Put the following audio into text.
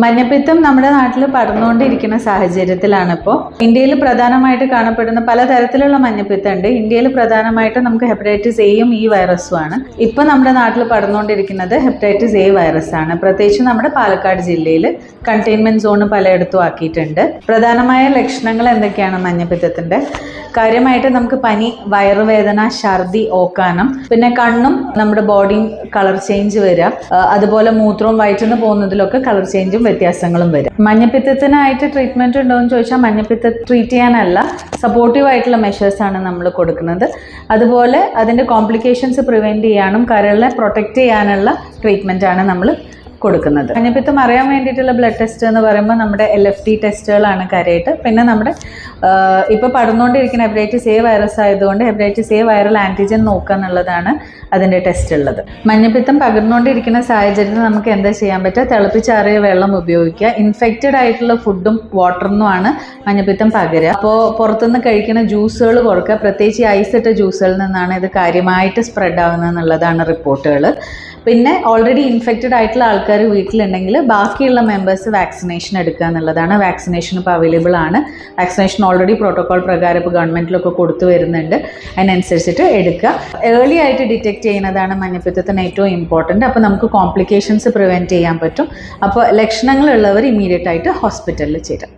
മഞ്ഞപ്പിത്തം നമ്മുടെ നാട്ടിൽ പടർന്നുകൊണ്ടിരിക്കുന്ന സാഹചര്യത്തിലാണ് ഇപ്പോൾ. ഇന്ത്യയിൽ പ്രധാനമായിട്ട് കാണപ്പെടുന്ന പലതരത്തിലുള്ള മഞ്ഞപ്പിത്തം ഉണ്ട്. ഇന്ത്യയിൽ പ്രധാനമായിട്ട് നമുക്ക് ഹെപ്പറ്റൈറ്റിസ് എയും ഈ വൈറസുമാണ്. ഇപ്പോൾ നമ്മുടെ നാട്ടിൽ പടർന്നുകൊണ്ടിരിക്കുന്നത് ഹെപ്പറ്റൈറ്റിസ് എ വൈറസ് ആണ്. പ്രത്യേകിച്ച് നമ്മുടെ പാലക്കാട് ജില്ലയിൽ കണ്ടെയ്ൻമെന്റ് സോൺ പലയിടത്തും ആക്കിയിട്ടുണ്ട്. പ്രധാനമായ ലക്ഷണങ്ങൾ എന്തൊക്കെയാണ് മഞ്ഞപ്പിത്തത്തിന്റെ? കാര്യമായിട്ട് നമുക്ക് പനി, വയറുവേദന, ഛർദി, ഓക്കാനം, പിന്നെ കണ്ണും നമ്മുടെ ബോഡിയും കളർ ചേഞ്ച് വരിക, അതുപോലെ മൂത്രവും വയറ്റിന്ന് പോകുന്നതിലൊക്കെ കളർ ചേഞ്ചും വ്യത്യാസങ്ങളും വരും. മഞ്ഞപ്പിത്തത്തിനായിട്ട് ട്രീറ്റ്മെന്റ് ഉണ്ടോ എന്ന് ചോദിച്ചാൽ മഞ്ഞപ്പിത്തം ട്രീറ്റ് ചെയ്യാനല്ല, സപ്പോർട്ടീവ് ആയിട്ടുള്ള മെഷേഴ്സ് ആണ് നമ്മൾ കൊടുക്കുന്നത്. അതുപോലെ അതിൻ്റെ കോംപ്ലിക്കേഷൻസ് പ്രിവെന്റ് ചെയ്യാനും കരളിനെ പ്രൊട്ടക്റ്റ് ചെയ്യാനുള്ള ട്രീറ്റ്മെന്റ് ആണ് നമ്മൾ കൊടുക്കുന്നത്. മഞ്ഞപ്പിത്തം അറിയാൻ വേണ്ടിയിട്ടുള്ള ബ്ലഡ് ടെസ്റ്റ് എന്ന് പറയുമ്പോൾ നമ്മുടെ LFT ടെസ്റ്റുകളാണ് കാര്യമായിട്ട്. പിന്നെ നമ്മുടെ ഇപ്പോൾ പടർന്നുകൊണ്ടിരിക്കുന്ന ഹെപ്പറ്റൈറ്റിസ് എ വൈറസ് ആയതുകൊണ്ട് ഹെപ്പറ്റൈറ്റിസ് എ വൈറൽ ആൻറ്റിജൻ നോക്കുക എന്നുള്ളതാണ് അതിൻ്റെ ടെസ്റ്റ് ഉള്ളത്. മഞ്ഞപ്പിത്തം പകർന്നുകൊണ്ടിരിക്കുന്ന സാഹചര്യത്തിൽ നമുക്ക് എന്താ ചെയ്യാൻ പറ്റുക? തിളപ്പിച്ചാറിയ വെള്ളം ഉപയോഗിക്കുക. ഇൻഫെക്റ്റഡ് ആയിട്ടുള്ള ഫുഡും വാട്ടറിനുമാണ് മഞ്ഞപ്പിത്തം പകരുക. അപ്പോൾ പുറത്തുനിന്ന് കഴിക്കുന്ന ജ്യൂസുകൾ കുറക്കുക. പ്രത്യേകിച്ച് ഐസ് ഇട്ട ജ്യൂസുകളിൽ നിന്നാണ് ഇത് കാര്യമായിട്ട് സ്പ്രെഡ് ആവുന്നത് എന്നുള്ളതാണ് റിപ്പോർട്ടുകൾ. പിന്നെ ഓൾറെഡി ഇൻഫെക്റ്റഡ് ആയിട്ടുള്ള ആൾക്കാർ വീട്ടിലുണ്ടെങ്കിൽ ബാക്കിയുള്ള മെമ്പേഴ്സ് വാക്സിനേഷൻ എടുക്കുക എന്നുള്ളതാണ്. വാക്സിനേഷൻ ഇപ്പോൾ അവൈലബിൾ ആണ്. വാക്സിനേഷൻ ഓൾറെഡി പ്രോട്ടോകോൾ പ്രകാരം ഇപ്പോൾ ഗവൺമെൻറ്റിലൊക്കെ കൊടുത്തു വരുന്നുണ്ട്. അതിനനുസരിച്ചിട്ട് എടുക്കുക. ഏർലി ആയിട്ട് ഡിറ്റക്ട് ചെയ്യുന്നതാണ് മഞ്ഞപ്പിത്തത്തിന് ഏറ്റവും ഇമ്പോർട്ടൻറ്റ്. അപ്പോൾ നമുക്ക് കോംപ്ലിക്കേഷൻസ് പ്രിവെൻറ്റ് ചെയ്യാൻ പറ്റും. അപ്പോൾ ലക്ഷണങ്ങളുള്ളവർ ഇമ്മീഡിയറ്റ് ആയിട്ട് ഹോസ്പിറ്റലിൽ ചേരാം.